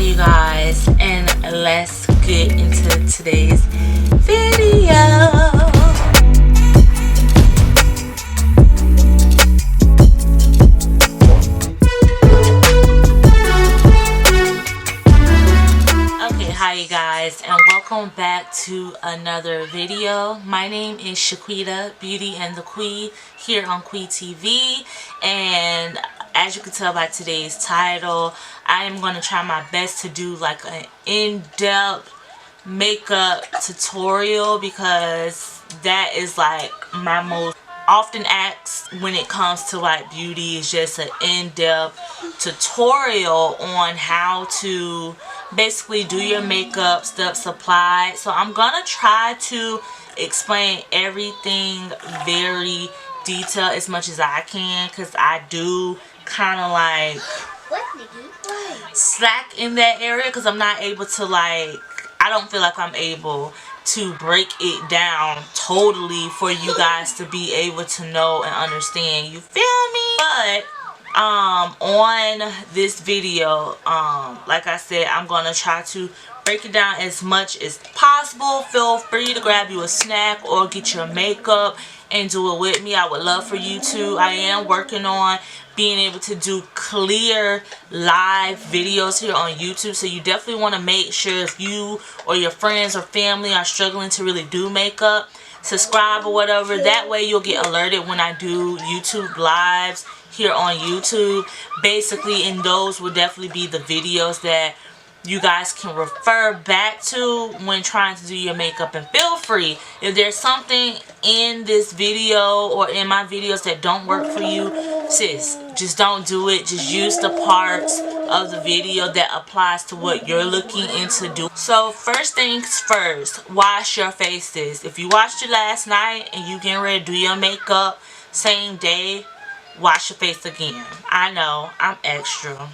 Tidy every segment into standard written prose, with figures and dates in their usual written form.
you guys, and let's get into today's video. Okay, hi you guys, and welcome back to another video. My name is Shequita, Beauty and the Queen, here on Queen TV, and as you can tell by today's title, I am going to try my best to do like an in-depth makeup tutorial, because that is like my most often asked when it comes to like beauty, is just an in-depth tutorial on how to basically do your makeup, steps applied. So I'm gonna try to explain everything very detailed as much as I can, because I do kind of like slack in that area, because I'm not able to I don't feel like I'm able to break it down totally for you guys to be able to know and understand, you feel me? But on this video, like I said, I'm gonna try to break it down as much as possible. Feel free to grab you a snack or get your makeup and do it with me. I would love for you to. I am working on being able to do clear live videos here on YouTube, so you definitely want to make sure, if you or your friends or family are struggling to really do makeup, subscribe or whatever. That way you'll get alerted when I do YouTube lives here on YouTube. Basically, and those will definitely be the videos that you guys can refer back to when trying to do your makeup. And feel free, if there's something in this video or in my videos that don't work for you, sis, just don't do it. Just use the parts of the video that applies to what you're looking into doing. So first things first, wash your faces. If you watched it last night and you getting ready to do your makeup same day, wash your face again. I know, I'm extra.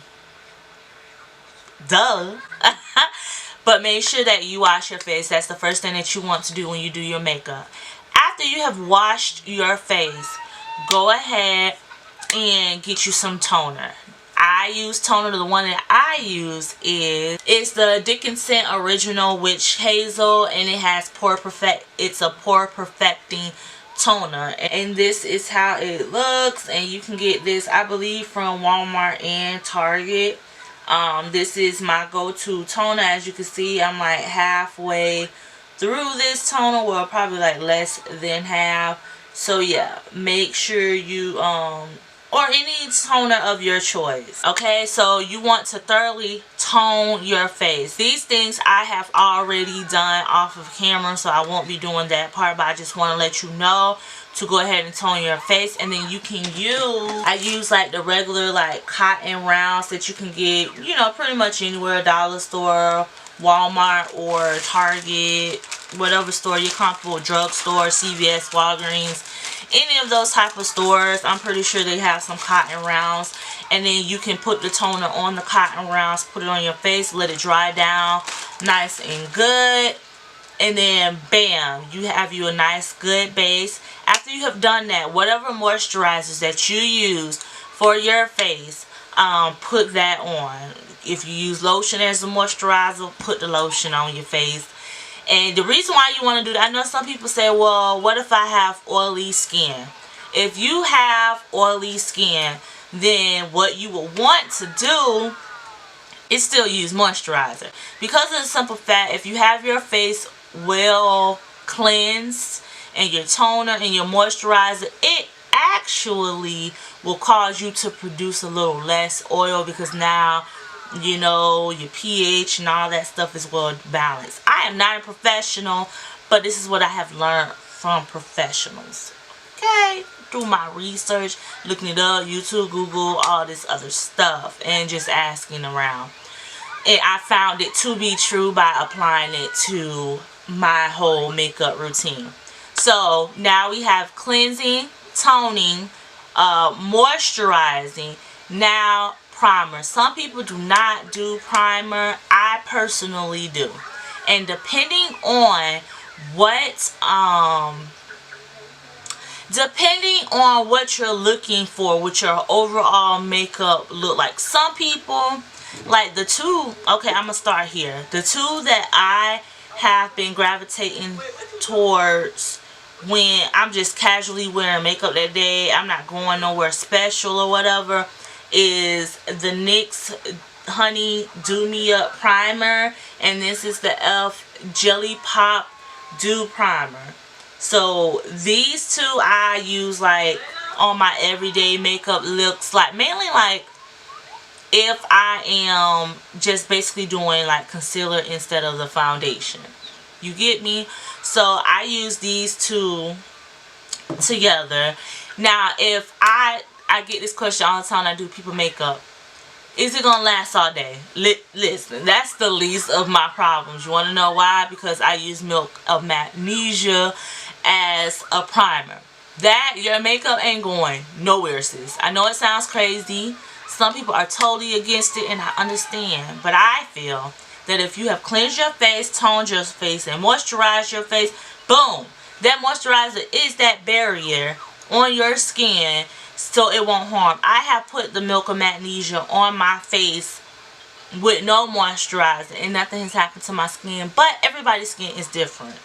Duh. But make sure that you wash your face. That's the first thing that you want to do when you do your makeup. After you have washed your face, go ahead and get you some toner. I use toner. The one that I use is the Dickinson Original Witch Hazel, and it has it's a pore perfecting toner, and this is how it looks. And you can get this, I believe, from Walmart and Target. This is my go-to toner. As you can see, I'm like halfway through this toner, well, probably like less than half. So yeah, make sure you or any toner of your choice. Okay, so you want to thoroughly tone your face. These things I have already done off of camera, so I won't be doing that part, but I just want to let you know to go ahead and tone your face. And then you can I use like the regular like cotton rounds that you can get, you know, pretty much anywhere, dollar store, Walmart, or Target, whatever store you're comfortable, drugstore, CVS, Walgreens, any of those type of stores. I'm pretty sure they have some cotton rounds, and then you can put the toner on the cotton rounds, put it on your face, let it dry down nice and good, and then bam, you have you a nice good base. After you have done that, whatever moisturizers that you use for your face, put that on. If you use lotion as a moisturizer, put the lotion on your face. And the reason why you want to do that, I know some people say, well, what if I have oily skin? If you have oily skin, then what you will want to do is still use moisturizer. Because of the simple fact, if you have your face well cleansed and your toner and your moisturizer, it actually will cause you to produce a little less oil, because now, you know, your pH and all that stuff is well balanced. I am not a professional, but this is what I have learned from professionals. Okay, through my research, looking it up, YouTube, Google, all this other stuff, and just asking around. And I found it to be true by applying it to my whole makeup routine. So now we have cleansing, toning, moisturizing. Now primer. Some people do not do primer. I personally do. And depending on what you're looking for, what your overall makeup look like. Some people Like the two, okay, I'm gonna start here. The two that I have been gravitating towards when I'm just casually wearing makeup that day, I'm not going nowhere special or whatever, is the NYX Honey Do Me Up Primer, and this is the e.l.f. Jellypop Dew Primer. So these two I use like on my everyday makeup looks, like mainly like if I am just basically doing like concealer instead of the foundation. You get me? So I use these two together. Now if I get this question all the time when I do people makeup, is it gonna last all day? Listen, that's the least of my problems. You want to know why? Because I use Milk of Magnesia as a primer. That your makeup ain't going nowhere, sis. I know it sounds crazy. Some people are totally against it, and I understand. But I feel that if you have cleansed your face, toned your face, and moisturized your face, boom, that moisturizer is that barrier on your skin, so it won't harm. I have put the Milk of Magnesia on my face with no moisturizer, and nothing has happened to my skin. But everybody's skin is different.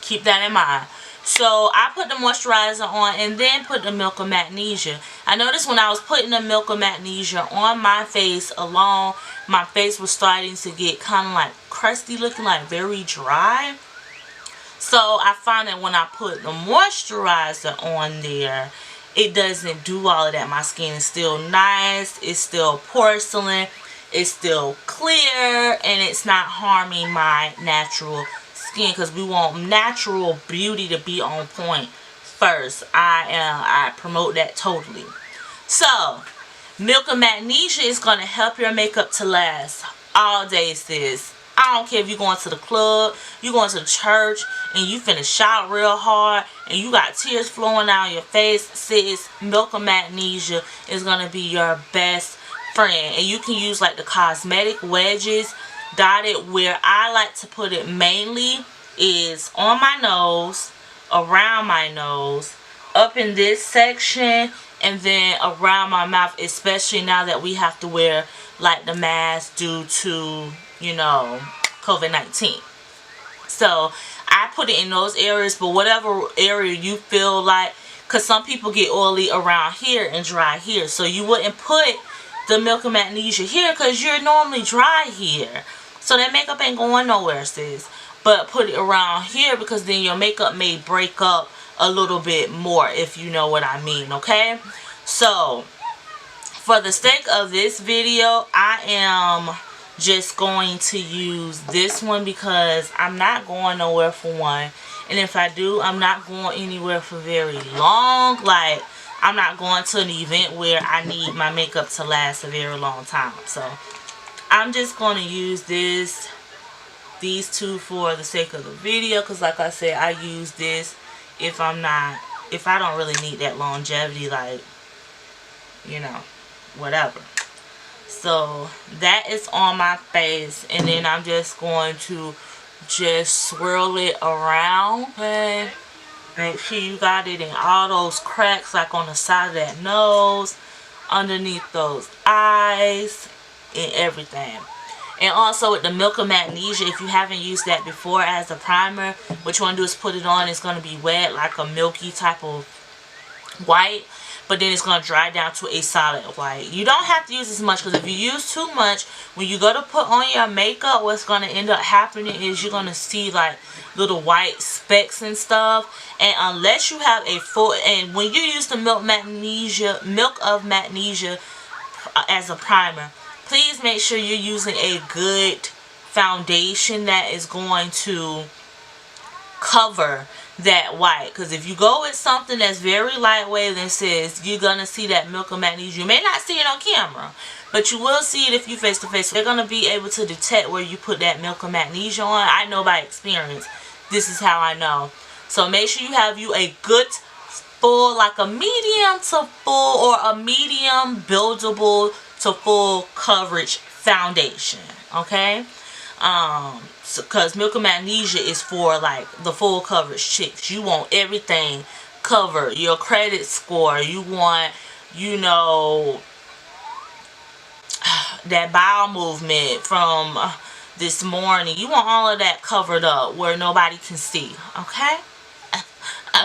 Keep that in mind. So I put the moisturizer on and then put the Milk of Magnesia. I noticed when I was putting the Milk of Magnesia on my face alone, my face was starting to get kind of like crusty looking, like very dry. So I found that when I put the moisturizer on there, it doesn't do all of that. My skin is still nice, it's still porcelain, it's still clear, and it's not harming my natural skin, because we want natural beauty to be on point first. I promote that totally. So Milk of Magnesia is going to help your makeup to last all day, sis. I don't care if you're going to the club, you're going to the church, and you finna shout real hard, and you got tears flowing down your face, sis. Milk of Magnesia is going to be your best friend. And you can use like the cosmetic wedges dotted. Where I like to put it mainly is on my nose, around my nose, up in this section, and then around my mouth, especially now that we have to wear like the mask due to, you know, COVID-19. So I put it in those areas, but whatever area you feel like, because some people get oily around here and dry here, so you wouldn't put the Milk of Magnesia here because you're normally dry here, so that makeup ain't going nowhere, sis. But put it around here, because then your makeup may break up a little bit more, if you know what I mean, okay? So for the sake of this video, I am just going to use this one because I'm not going nowhere for one. And if I do, I'm not going anywhere for very long. Like, I'm not going to an event where I need my makeup to last a very long time. So I'm just going to use these two for the sake of the video, because like I said, I use this if I don't really need that longevity, like, you know, whatever. So that is on my face, and then I'm just going to just swirl it around. Okay, make sure you got it in all those cracks, like on the side of that nose, underneath those eyes, and everything. And also with the Milk of Magnesia, if you haven't used that before as a primer, what you want to do is put it on. It's going to be wet, like a milky type of white, but then it's going to dry down to a solid white. You don't have to use as much, because if you use too much, when you go to put on your makeup, what's going to end up happening is you're going to see like little white specks and stuff. And unless you have a full, and when you use the Milk of Magnesia as a primer, please make sure you're using a good foundation that is going to cover that white. Because if you go with something that's very lightweight, then says you're going to see that Milk of Magnesia. You may not see it on camera, but you will see it if you face to face. They're going to be able to detect where you put that Milk of Magnesia on. I know by experience. This is how I know. So make sure you have you a good full, like a medium to full, or a medium buildable to full coverage foundation, okay? Because Milk of Magnesia is for like the full coverage chicks. You want everything covered, your credit score, you want, you know, that bowel movement from this morning. You want all of that covered up where nobody can see. Okay?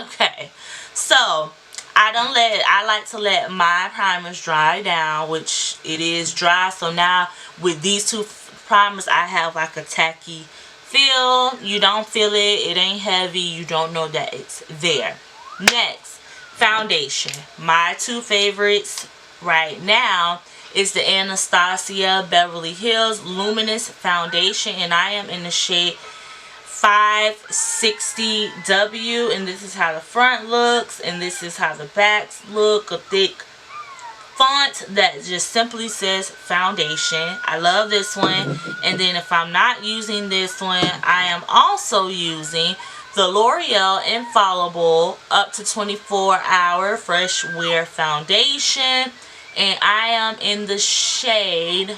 Okay. So I like to let my primers dry down, which it is dry. So now with these two primers, I have like a tacky feel. You don't feel it. It ain't heavy. You don't know that it's there. Next, foundation. My two favorites right now is the Anastasia Beverly Hills Luminous Foundation, and I am in the shade 560W, and this is how the front looks, and this is how the backs look. A thick font that just simply says foundation. I love this one. And then if I'm not using this one, I am also using the L'Oreal Infallible up to 24-hour fresh wear foundation, and I am in the shade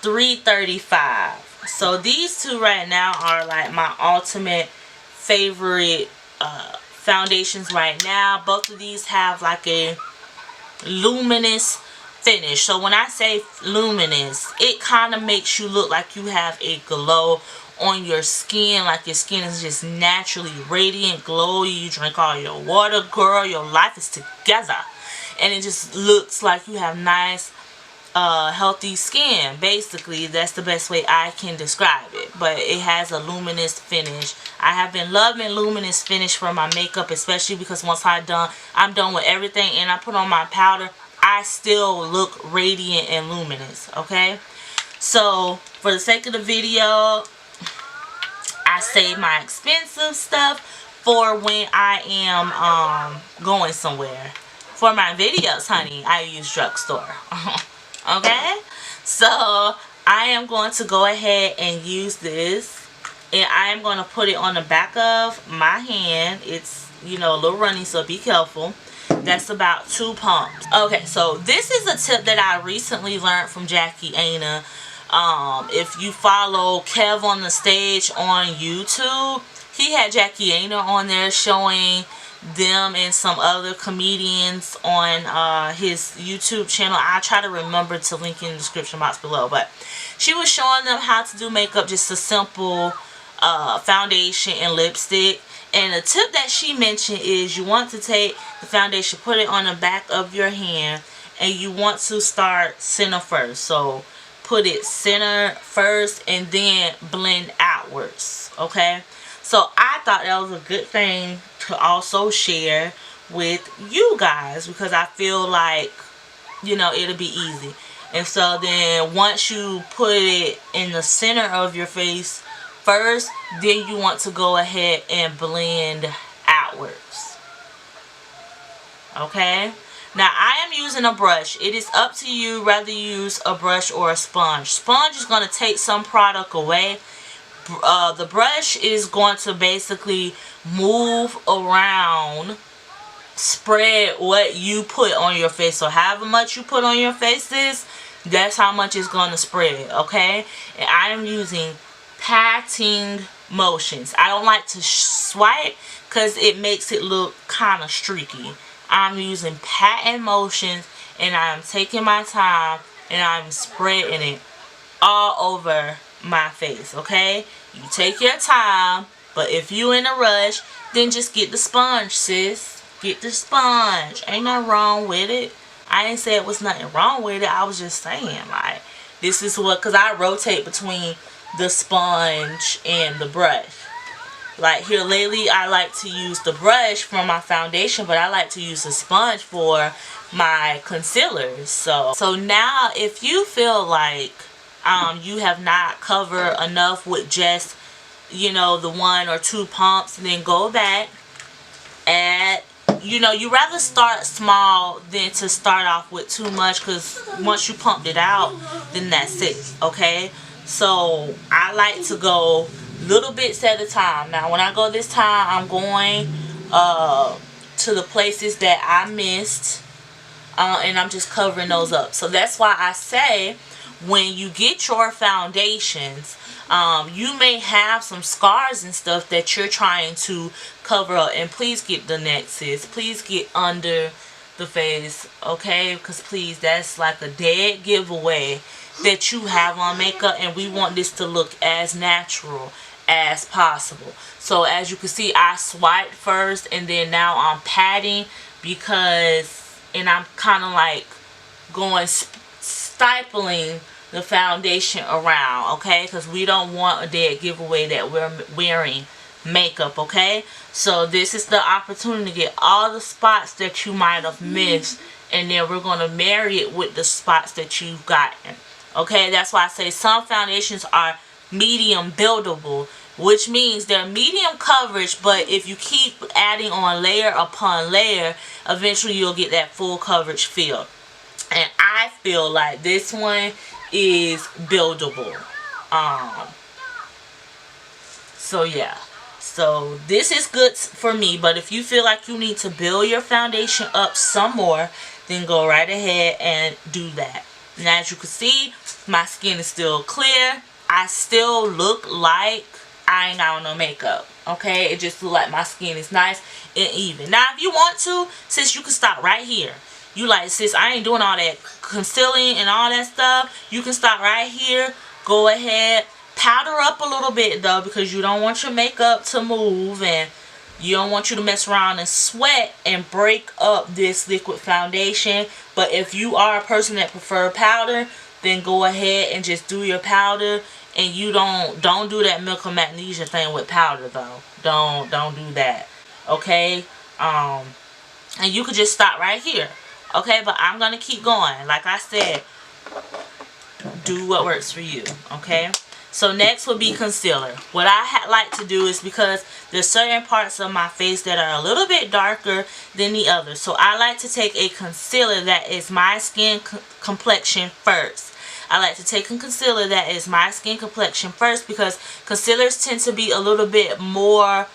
335. So these two right now are like my ultimate favorite foundations right now. Both of these have like a luminous finish. So when I say luminous, it kind of makes you look like you have a glow on your skin, like your skin is just naturally radiant, glowy. You drink all your water, girl, your life is together, and it just looks like you have nice healthy skin. Basically, that's the best way I can describe it. But it has a luminous finish. I have been loving luminous finish for my makeup, especially because once I'm done with everything and I put on my powder, I still look radiant and luminous. Okay, so for the sake of the video, I save my expensive stuff for when I am going somewhere. For my videos, honey, I use drugstore. Okay, so I am going to go ahead and use this, and I am going to put it on the back of my hand. It's, you know, a little runny, so be careful. That's about 2 pumps. Okay, so this is a tip that I recently learned from Jackie Aina. If you follow Kev on the Stage on YouTube, he had Jackie Aina on there showing them and some other comedians on his YouTube channel. I'll try to remember to link in the description box below. But she was showing them how to do makeup, just a simple foundation and lipstick. And the tip that she mentioned is you want to take the foundation, put it on the back of your hand, and you want to start center first. So put it center first and then blend outwards. Okay, so I thought that was a good thing to also share with you guys, because I feel like, you know, it'll be easy. And so then once you put it in the center of your face first, then you want to go ahead and blend outwards. Okay, now I am using a brush. It is up to you whether you use a brush or a sponge. Sponge is going to take some product away. The brush is going to basically move around, spread what you put on your face. So however much you put on your faces, that's how much it's going to spread. Okay, and I am using patting motions. I don't like to swipe because it makes it look kind of streaky. I'm using patting motions, and I'm taking my time, and I'm spreading it all over my face. Okay, you take your time, but if you in a rush, then just get the sponge, sis. Get the sponge. Ain't nothing wrong with it. I didn't say it was nothing wrong with it. I was just saying, like, this is what, because I rotate between the sponge and the brush. Like here lately, I like to use the brush for my foundation, but I like to use the sponge for my concealers. So now if you feel like you have not covered enough with just, you know, the 1 or 2 pumps, then go back, add, you know, you rather start small than to start off with too much, because once you pumped it out, then that's it. Okay, so I like to go little bits at a time. Now when I go this time, I'm going to the places that I missed, and I'm just covering those up. So that's why I say, when you get your foundations, you may have some scars and stuff that you're trying to cover up, and please get the neck, sis. Please get under the face, okay? Because please, that's like a dead giveaway that you have on makeup, and we want this to look as natural as possible. So as you can see, I swiped first, and then now I'm patting because, and I'm kind of like going stipling the foundation around, okay? Because we don't want a dead giveaway that we're wearing makeup, okay? So this is the opportunity to get all the spots that you might have missed, and then we're going to marry it with the spots that you've gotten, okay? That's why I say some foundations are medium buildable, which means they're medium coverage, but if you keep adding on layer upon layer, eventually you'll get that full coverage feel. And I feel like this one is buildable. So yeah. So this is good for me, but if you feel like you need to build your foundation up some more, then go right ahead and do that. And as you can see, my skin is still clear. I still look like I ain't got on no makeup, okay? It just look like my skin is nice and even. Now, if you want to, sis, you can stop right here. You like, sis, I ain't doing all that concealing and all that stuff. You can stop right here. Go ahead. Powder up a little bit, though, because you don't want your makeup to move, and you don't want you to mess around and sweat and break up this liquid foundation. But if you are a person that prefer powder, then go ahead and just do your powder. And you don't do that milk and magnesia thing with powder, though. Don't do that, okay? And you could just stop right here, okay? But I'm gonna keep going. Like I said, do what works for you, okay? So next would be concealer. What I like to do is, because there's certain parts of my face that are a little bit darker than the others, so I like to take a concealer that is my skin complexion first. I like to take a concealer that is my skin complexion first, because concealers tend to be a little bit more,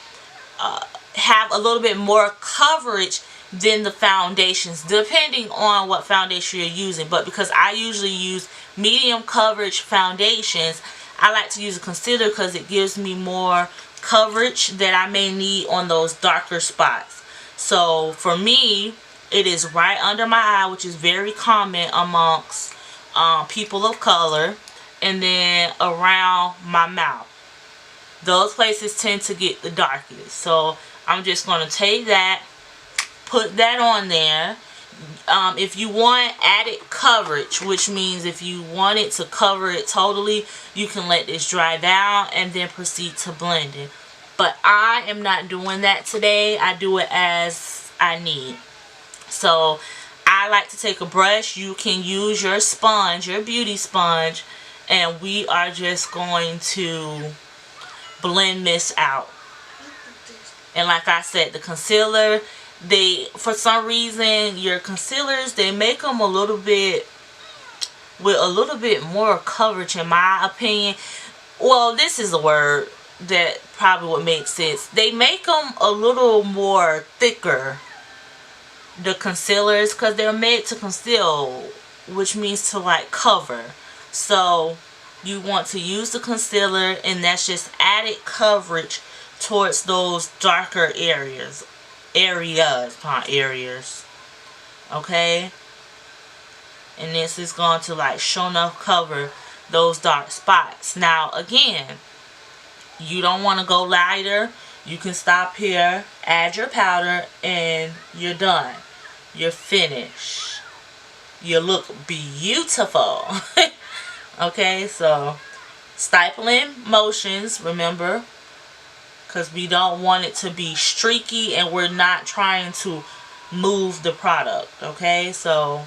have a little bit more coverage than the foundations, depending on what foundation you're using. But because I usually use medium coverage foundations, I like to use a concealer because it gives me more coverage that I may need on those darker spots. So for me, it is right under my eye, which is very common amongst people of color, and then around my mouth. Those places tend to get the darkest. So I'm just going to take that, put that on there. If you want added coverage, which means if you want it to cover it totally, you can let this dry down and then proceed to blend it. But I am not doing that today. I do it as I need. So I like to take a brush. You can use your sponge, your beauty sponge, and we are just going to blend this out. And like I said, the concealer, for some reason, your concealers, they make them a little bit, with a little bit more coverage, in my opinion. Well, this is a word that probably would make sense. They make them a little more thicker, the concealers, because they're made to conceal, which means to like cover. So you want to use the concealer, and that's just added coverage towards those darker areas, not areas, okay? And this is going to like show enough cover those dark spots. Now again, you don't want to go lighter. You can stop here, add your powder, and you're done. You're finished. You look beautiful. Okay, so stipling motions, remember, because we don't want it to be streaky, and we're not trying to move the product, okay? So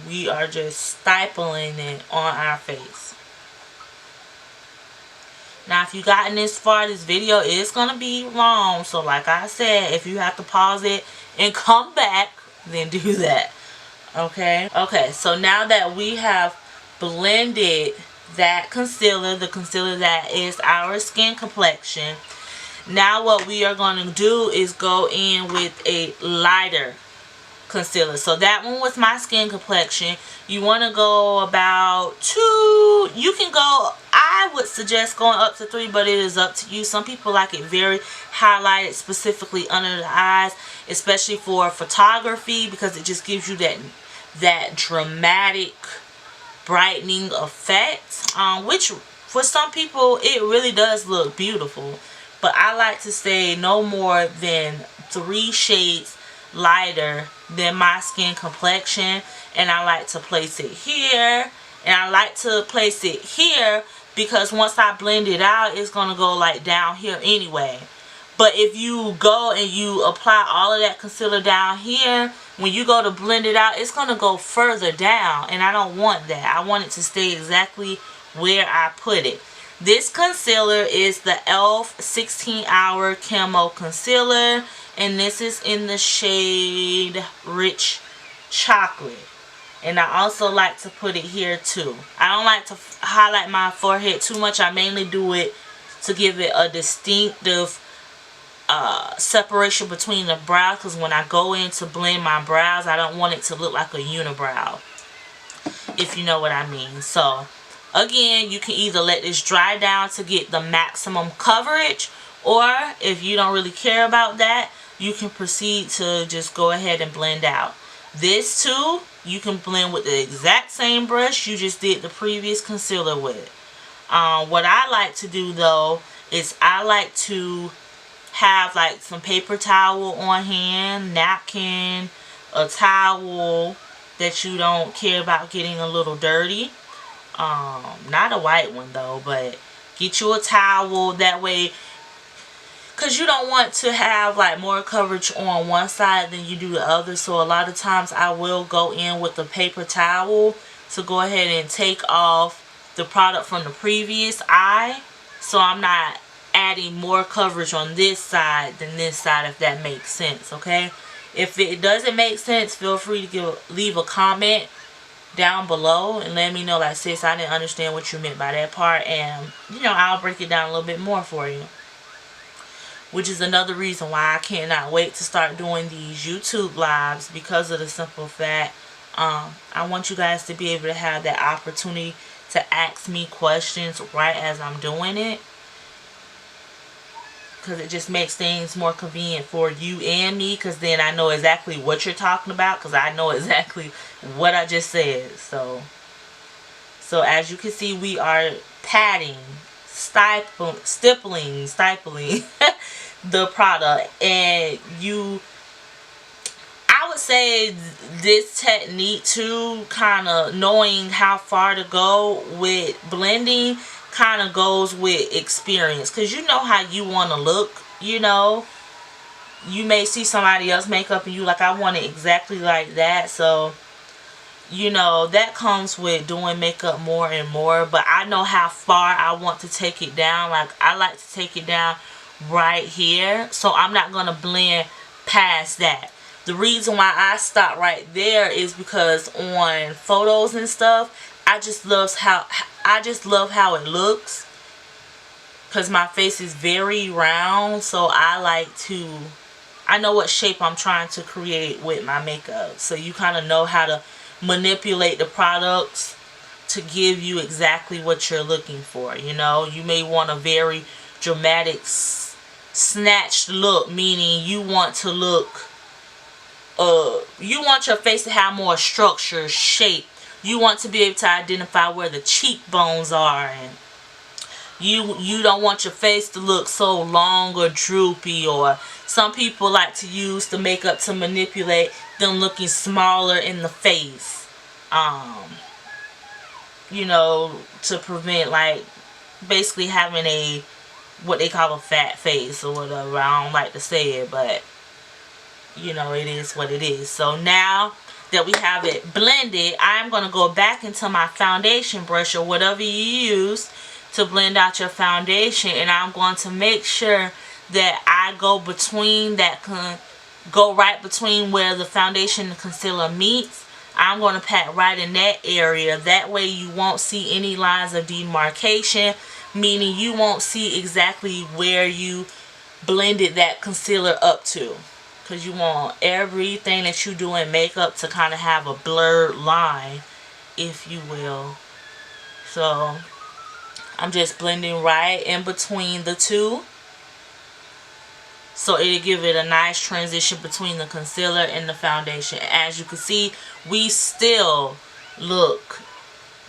we are just stipling it on our face. Now, if you've gotten this far, this video is going to be long. So like I said, if you have to pause it and come back, then do that. Okay? Okay, so now that we have blended that concealer, the concealer that is our skin complexion, now what we are going to do is go in with a lighter concealer. So that one was my skin complexion. You want to go about 2, you can go, I would suggest going up to 3, but it is up to you. Some people like it very highlighted, specifically under the eyes, especially for photography, because it just gives you that dramatic brightening effect, which for some people it really does look beautiful. But I like to stay no more than 3 shades lighter than my skin complexion, and I like to place it here, and I like to place it here because once I blend it out, it's gonna go like down here anyway. But if you go and you apply all of that concealer down here, when you go to blend it out, it's gonna go further down, and I don't want that. I want it to stay exactly where I put it. This concealer is the e.l.f. 16 Hour Camo Concealer, and this is in the shade Rich Chocolate. And I also like to put it here too. I don't like to highlight my forehead too much. I mainly do it to give it a distinctive separation between the brows, because when I go in to blend my brows, I don't want it to look like a unibrow, if you know what I mean. So again, you can either let this dry down to get the maximum coverage, or if you don't really care about that, you can proceed to just go ahead and blend out. This too, you can blend with the exact same brush you just did the previous concealer with. What I like to do though is I like to have like some paper towel on hand, napkin, a towel that you don't care about getting a little dirty. Not a white one though, but get you a towel, that way, because you don't want to have like more coverage on one side than you do the other. So a lot of times I will go in with the paper towel to go ahead and take off the product from the previous eye, so I'm not adding more coverage on this side than this side, if that makes sense. Okay, if it doesn't make sense, feel free to leave a comment down below and let me know, like, sis, I didn't understand what you meant by that part, and you know, I'll break it down a little bit more for you. Which is another reason why I cannot wait to start doing these YouTube lives, because of the simple fact I want you guys to be able to have that opportunity to ask me questions right as I'm doing it, because it just makes things more convenient for you and me, because then I know exactly what you're talking about, because I know exactly what I just said. So as you can see, we are patting, stippling the product, and I would say this technique too, kind of knowing how far to go with blending, kind of goes with experience, because you know how you want to look. You know, you may see somebody else makeup and you like, I want it exactly like that. So you know, that comes with doing makeup more and more. But I know how far I want to take it down. Like, I like to take it down right here, so I'm not going to blend past that. The reason why I stop right there is because on photos and stuff, I just love how it looks, because my face is very round, so I know what shape I'm trying to create with my makeup. So you kind of know how to manipulate the products to give you exactly what you're looking for. You know, you may want a very dramatic snatched look, meaning you want to look you want your face to have more structure, shape. You want to be able to identify where the cheekbones are, and you don't want your face to look so long or droopy. Or some people like to use the makeup to manipulate them looking smaller in the face, you know, to prevent, like, basically having a what they call a fat face or whatever. I don't like to say it, but you know, it is what it is. So now that we have it blended, I'm going to go back into my foundation brush or whatever you use to blend out your foundation, and I'm going to make sure that I go right between where the foundation and concealer meets. I'm going to pat right in that area. That way you won't see any lines of demarcation, meaning you won't see exactly where you blended that concealer up to, because you want everything that you do in makeup to kind of have a blurred line, if you will. So I'm just blending right in between the two. So it'll give it a nice transition between the concealer and the foundation. As you can see, we still look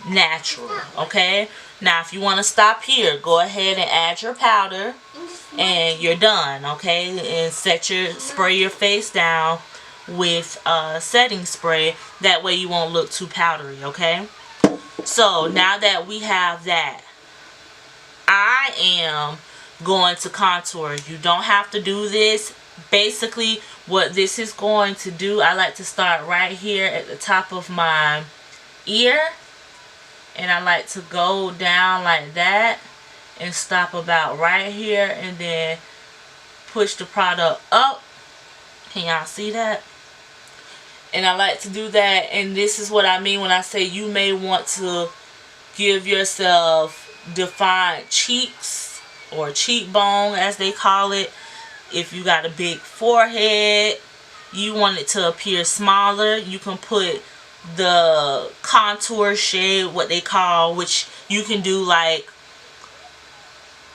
natural, okay? Now if you want to stop here, go ahead and add your powder and you're done, okay? And spray your face down with setting spray. That way you won't look too powdery, okay? So now that we have that, I am going to contour. You don't have to do this. Basically what this is going to do, I like to start right here at the top of my ear, and I like to go down like that and stop about right here, and then push the product up. Can y'all see that? And I like to do that, and this is what I mean when I say you may want to give yourself defined cheeks, or cheekbone as they call it. If you got a big forehead, you want it to appear smaller, you can put the contour shade, what they call, which you can do like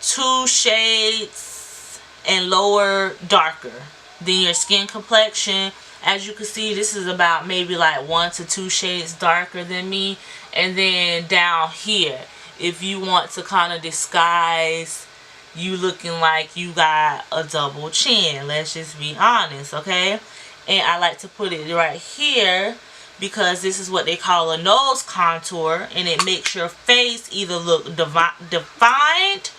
2 shades and lower darker than your skin complexion. As you can see, this is about maybe like 1 to 2 shades darker than me. And then down here, if you want to kind of disguise you looking like you got a double chin, let's just be honest, okay? And I like to put it right here because this is what they call a nose contour, and it makes your face either look defined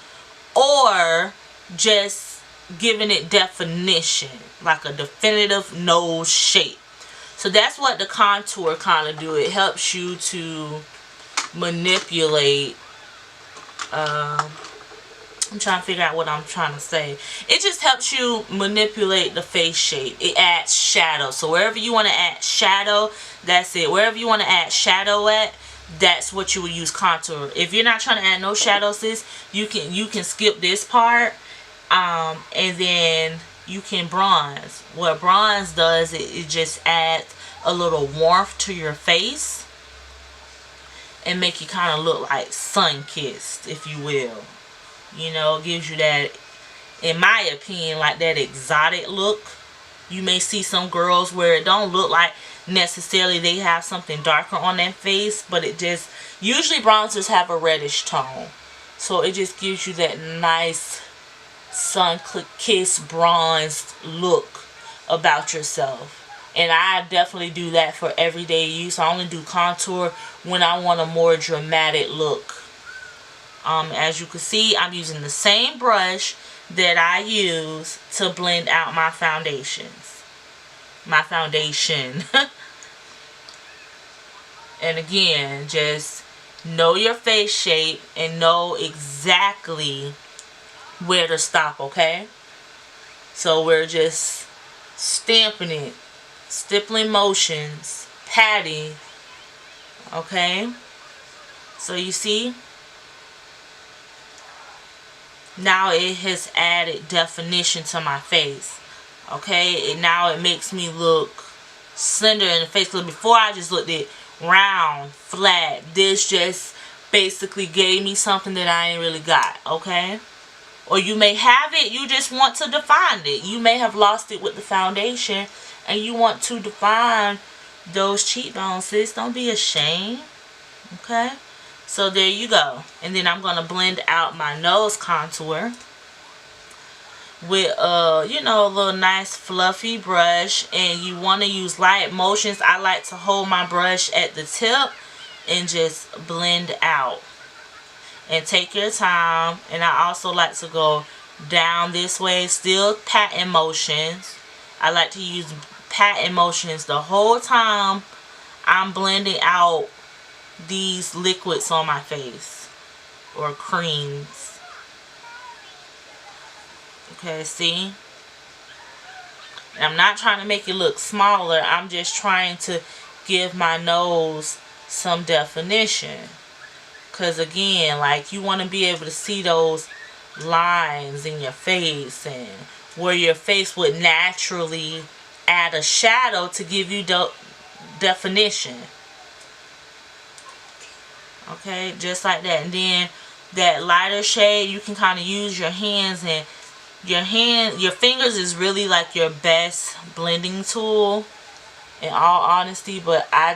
or just giving it definition, like a definitive nose shape. So that's what the contour kind of do. It helps you to manipulate, I'm trying to figure out what I'm trying to say. It just helps you manipulate the face shape. It adds shadow. So wherever you want to add shadow, that's it. Wherever you want to add shadow at, that's what you will use contour. If you're not trying to add no shadows, you can skip this part, and then you can bronze. What bronze does, it just adds a little warmth to your face and make you kind of look like sun-kissed, if you will. You know, it gives you that, in my opinion, like that exotic look. You may see some girls where it don't look like necessarily they have something darker on their face, but it just, usually bronzers have a reddish tone. So it just gives you that nice sun-kissed bronzed look about yourself. And I definitely do that for everyday use. I only do contour when I want a more dramatic look. As you can see, I'm using the same brush that I use to blend out my foundations. My foundation. And again, just know your face shape and know exactly where to stop, okay? So we're just stamping it. Stippling motions. Patting. Okay? So you see? Now it has added definition to my face. Okay? And now it makes me look slender in the face. Because before I just looked at round, flat. This just basically gave me something that I ain't really got. Okay? Or you may have it, you just want to define it. You may have lost it with the foundation and you want to define those cheekbones. Sis, don't be ashamed. Okay? So there you go. And then I'm going to blend out my nose contour with you know, a little nice fluffy brush. And you want to use light motions. I like to hold my brush at the tip and just blend out. And take your time. And I also like to go down this way, still patting motions. I like to use patting motions the whole time I'm blending out these liquids on my face, or creams. Okay, see? And I'm not trying to make it look smaller. I'm just trying to give my nose some definition. Because again, like, you want to be able to see those lines in your face, and where your face would naturally add a shadow to give you definition. Okay, just like that. And then that lighter shade, you can kind of use your hands, and your fingers is really like your best blending tool, in all honesty. But I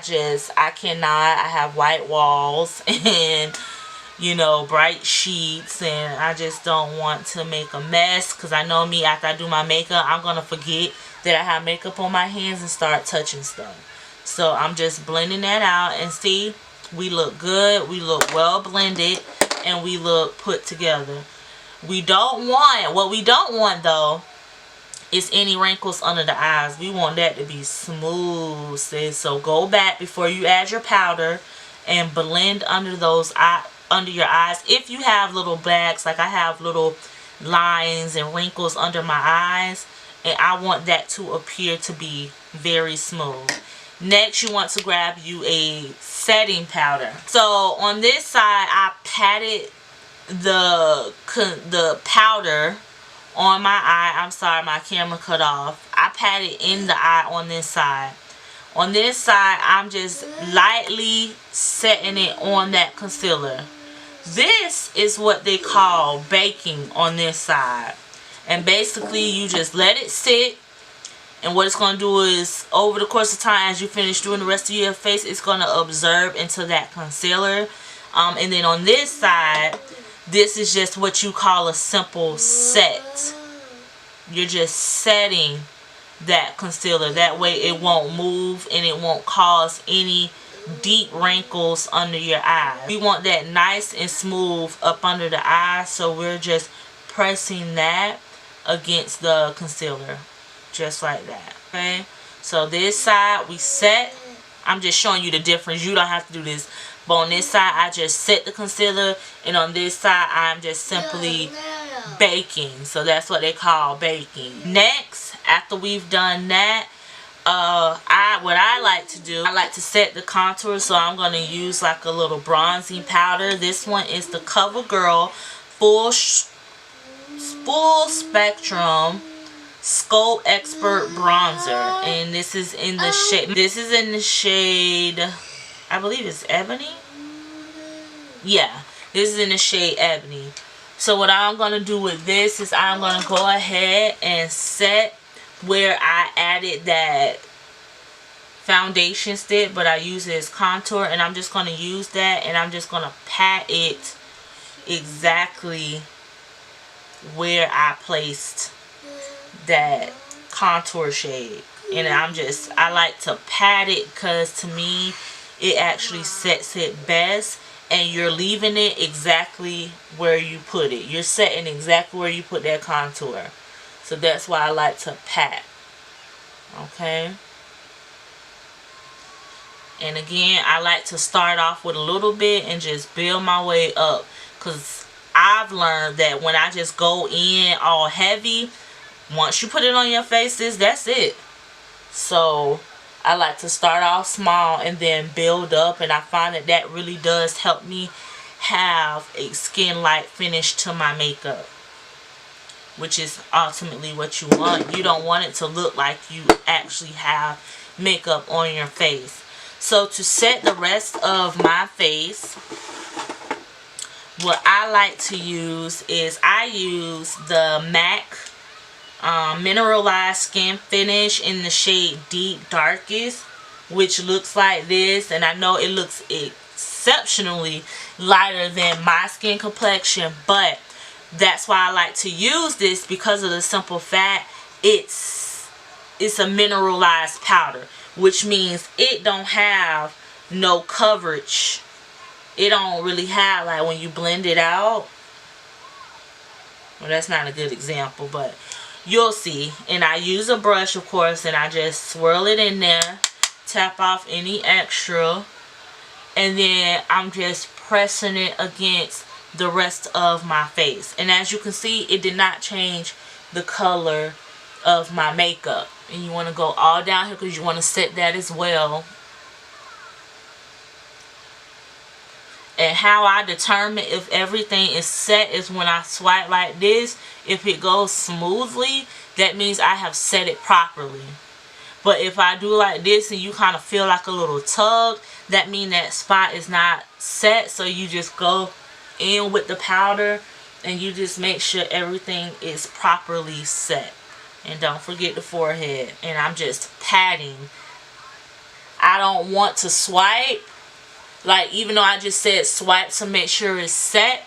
cannot. I have white walls and, you know, bright sheets, and I just don't want to make a mess, because I know me, after I do my makeup, I'm gonna forget that I have makeup on my hands and start touching stuff. So I'm just blending that out, and see, we look good, we look well blended, and we look put together. What we don't want though is any wrinkles under the eyes. We want that to be smooth, sis. So go back before you add your powder and blend under your eyes. If you have little blacks, like I have little lines and wrinkles under my eyes, and I want that to appear to be very smooth. Next, you want to grab you a setting powder. So on this side, I patted the powder on my eye. I'm sorry, my camera cut off. I pat it in the eye on this side. On this side, I'm just lightly setting it on that concealer. This is what they call baking on this side. And basically, you just let it sit. And what it's going to do is, over the course of time, as you finish doing the rest of your face, it's going to absorb into that concealer. And then on this side, this is just what you call a simple set. You're just setting that concealer. That way it won't move and it won't cause any deep wrinkles under your eye. We want that nice and smooth up under the eye, so we're just pressing that against the concealer. Just like that. Okay? So this side we set. I'm just showing you the difference. You don't have to do this. But on this side, I just set the concealer, and on this side, I'm just simply baking. So that's what they call baking. Next, after we've done that, what I like to do, I like to set the contour. So I'm going to use like a little bronzing powder. This one is the CoverGirl full spectrum Sculpt Expert bronzer, and this is in the shade, I believe it's ebony. Yeah, this is in the shade ebony. So what I'm going to do with this is I'm going to go ahead and set where I added that foundation stick, but I use it as contour, and I'm just going to use that, and I'm just going to pat it exactly where I placed that contour shade. And I like to pat it, because to me it actually sets it best, and you're leaving it exactly where you put it. You're setting exactly where you put that contour. So that's why I like to pat. Okay? And again, I like to start off with a little bit and just build my way up, because I've learned that when I just go in all heavy, once you put it on your faces, that's it. So I like to start off small and then build up, and I find that that really does help me have a skin-like finish to my makeup, which is ultimately what you want. You don't want it to look like you actually have makeup on your face. So to set the rest of my face, what I like to use is I use the MAC mineralized skin finish in the shade Deep Darkest, which looks like this. And I know it looks exceptionally lighter than my skin complexion, but that's why I like to use this, because of the simple fact it's a mineralized powder, which means it don't have no coverage. It don't really have, like, when you blend it out, well, that's not a good example, but you'll see. And I use a brush, of course, and I just swirl it in there, tap off any extra, and then I'm just pressing it against the rest of my face. And as you can see, it did not change the color of my makeup. And you want to go all down here, because you want to set that as well. And how I determine if everything is set is when I swipe like this. If it goes smoothly, that means I have set it properly. But if I do like this and you kind of feel like a little tug, that means that spot is not set. So you just go in with the powder, and you just make sure everything is properly set. And don't forget the forehead. And I'm just patting. I don't want to swipe. Like, even though I just said swipe to make sure it's set,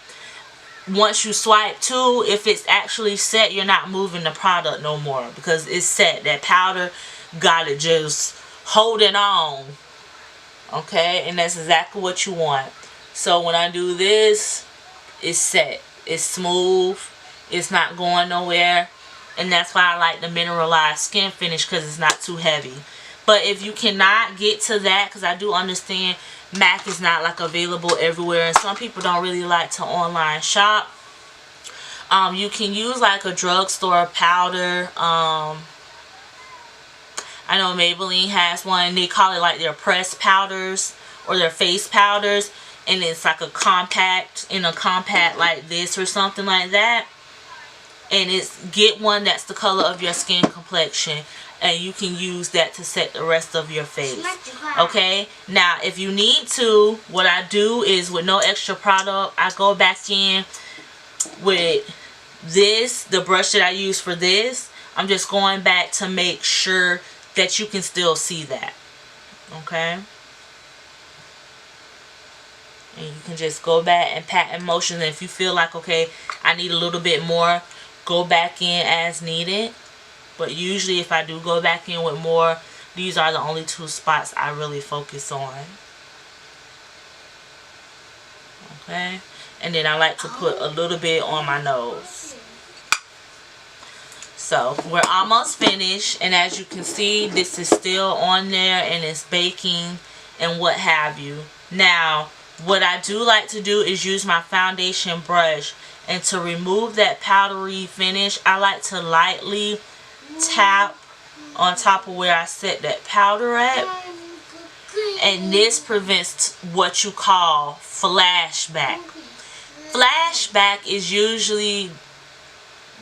once you swipe too, if it's actually set, you're not moving the product no more because it's set. That powder got it just holding on. Okay, and that's exactly what you want. So when I do this, it's set. It's smooth. It's not going nowhere. And that's why I like the mineralized skin finish, because it's not too heavy. But if you cannot get to that, because I do understand MAC is not like available everywhere, and some people don't really like to online shop. You can use like a drugstore powder. I know Maybelline has one. They call it like their press powders or their face powders, and it's like a compact, in a compact like this or something like that. And get one that's the color of your skin complexion, and you can use that to set the rest of your face. Okay, now if you need to, what I do is, with no extra product, I go back in with this, the brush that I use for this. I'm just going back to make sure that you can still see that. Okay, and you can just go back and pat in motion. And if you feel like, okay, I need a little bit more, go back in as needed. But usually if I do go back in with more, these are the only two spots I really focus on. Okay, and then I like to put a little bit on my nose. So we're almost finished, and as you can see, this is still on there and it's baking and what have you. Now what I do like to do is use my foundation brush, and to remove that powdery finish, I like to lightly tap on top of where I set that powder at. And this prevents what you call flashback. Flashback is usually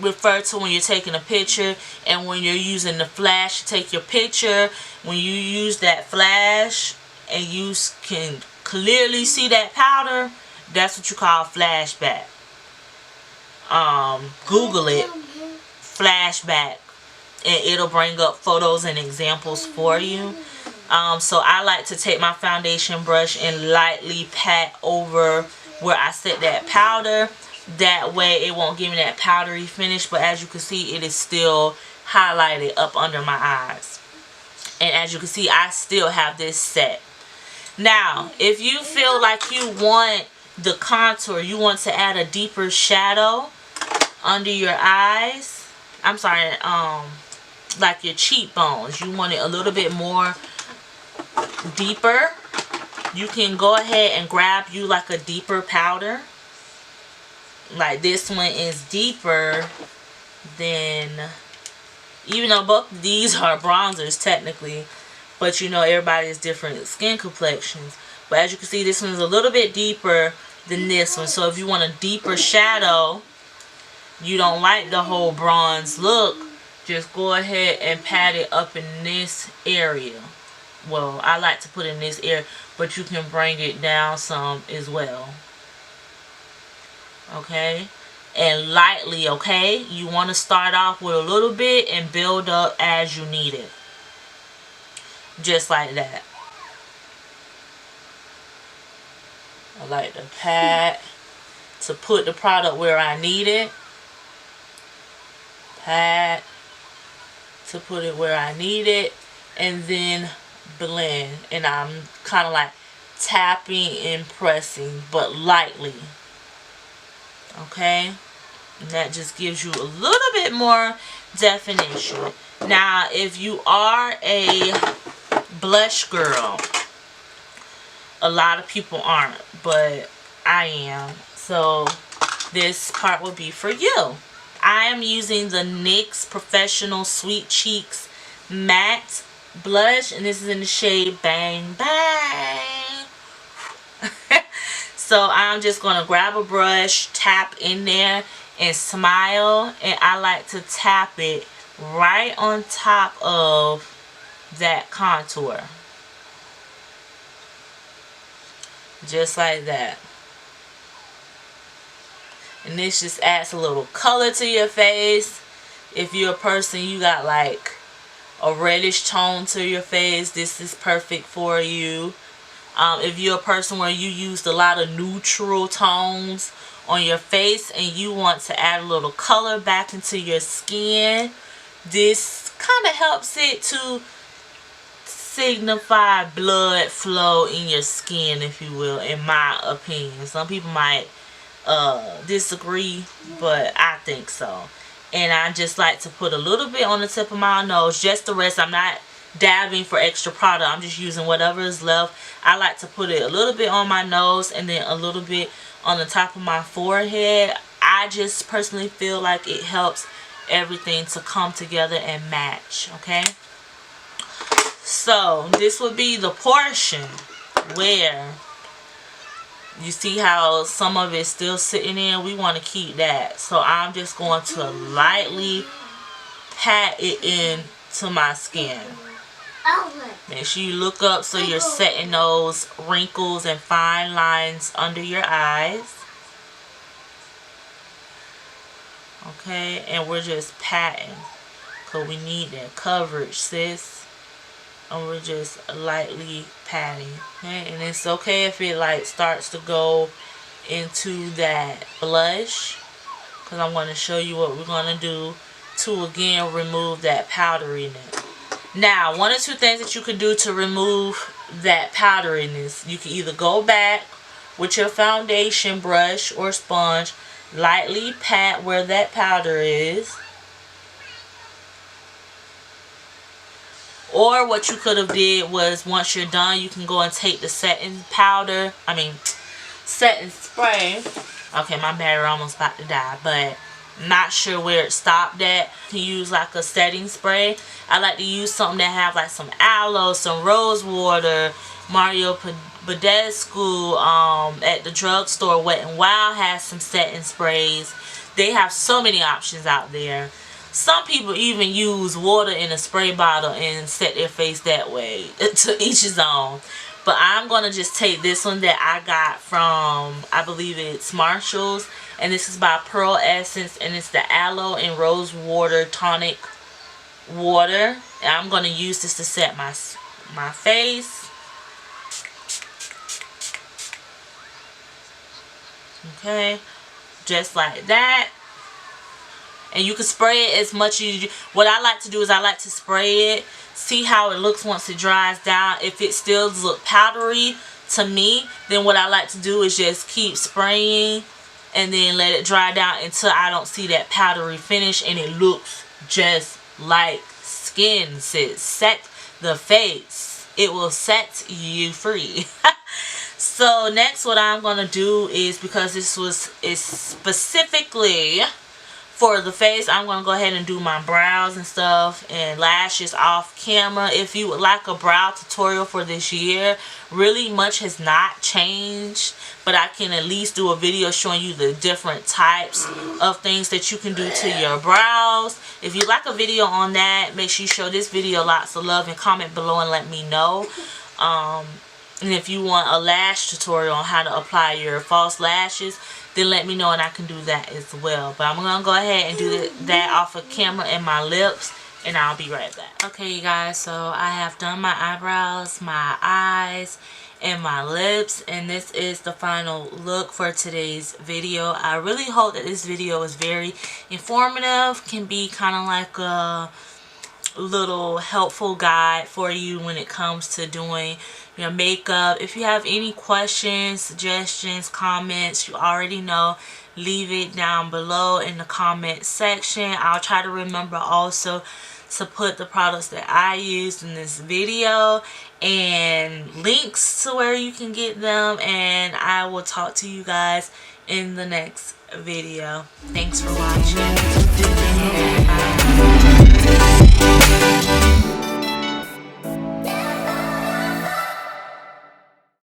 referred to when you're taking a picture, and when you're using the flash to take your picture, when you use that flash and you can clearly see that powder, that's what you call flashback. Google it, flashback, and it'll bring up photos and examples for you. So I like to take my foundation brush and lightly pat over where I set that powder. That way it won't give me that powdery finish, but as you can see, it is still highlighted up under my eyes. And as you can see, I still have this set. Now if you feel like you want the contour, you want to add a deeper shadow under your eyes, I'm sorry, like your cheekbones, you want it a little bit more deeper, you can go ahead and grab you like a deeper powder. Like this one is deeper than, even though both of these are bronzers technically, but you know everybody has different skin complexions. But as you can see, this one is a little bit deeper than this one. So if you want a deeper shadow, you don't like the whole bronze look, just go ahead and pat it up in this area. Well, I like to put in this area, but you can bring it down some as well. Okay, and lightly. Okay, you want to start off with a little bit and build up as you need it, just like that. I like to pat to put the product where I need it, pat to put it where I need it, and then blend. And I'm kind of like tapping and pressing, but lightly. Okay, and that just gives you a little bit more definition. Now if you are a blush girl, a lot of people aren't, but I am, so this part will be for you. I am using the NYX Professional Sweet Cheeks Matte Blush, and this is in the shade Bang Bang. So I'm just going to grab a brush, tap in there, and smile. And I like to tap it right on top of that contour. Just like that. And this just adds a little color to your face. If you're a person, you got like a reddish tone to your face, this is perfect for you. If you're a person where you used a lot of neutral tones on your face and you want to add a little color back into your skin, this kind of helps it to signify blood flow in your skin, if you will, in my opinion. Some people might disagree, but I think so. And I just like to put a little bit on the tip of my nose, just the rest. I'm not dabbing for extra product. I'm just using whatever is left. I like to put it a little bit on my nose and then a little bit on the top of my forehead. I just personally feel like it helps everything to come together and match, okay? So this would be the portion where you see how some of it's still sitting in. We want to keep that. So I'm just going to lightly pat it into my skin. Make sure you look up so you're setting those wrinkles and fine lines under your eyes. Okay, and we're just patting because we need that coverage, sis. And we're just lightly patting. Okay, and it's okay if it like starts to go into that blush, because I'm going to show you what we're going to do to again remove that powderiness. Now, one or two things that you could do to remove that powderiness. You can either go back with your foundation brush or sponge, lightly pat where that powder is. Or what you could have did was, once you're done, you can go and take the setting setting spray. Okay, my battery almost about to die, but not sure where it stopped at. You can use like a setting spray. I like to use something that have like some aloe, some rosewater. Mario Badescu at the drugstore, Wet n Wild has some setting sprays. They have so many options out there. Some people even use water in a spray bottle and set their face that way. To each his own. But I'm going to just take this one that I got from, I believe it's Marshall's. And this is by Pearlessence. And it's the aloe and rosewater tonic water. And I'm going to use this to set my face. Okay. Just like that. And you can spray it as much as you. What I like to do is I like to spray it. See how it looks once it dries down. If it still looks powdery to me, then what I like to do is just keep spraying and then let it dry down until I don't see that powdery finish and it looks just like skin. Set the face. It will set you free. So next what I'm going to do is, because this is specifically for the face, I'm going to go ahead and do my brows and stuff and lashes off camera. If you would like a brow tutorial for this year, really much has not changed, but I can at least do a video showing you the different types of things that you can do to your brows. If you like a video on that, make sure you show this video lots of love and comment below and let me know. And if you want a lash tutorial on how to apply your false lashes, then let me know and I can do that as well. But I'm going to go ahead and do that off of camera and my lips, and I'll be right back. Okay, you guys, so I have done my eyebrows, my eyes, and my lips, and this is the final look for today's video. I really hope that this video is very informative, can be kind of like a little helpful guide for you when it comes to doing your makeup. If you have any questions, suggestions, comments, you already know, leave it down below in the comment section. I'll try to remember also to put the products that I used in this video and links to where you can get them, and I will talk to you guys in the next video. Thanks for watching.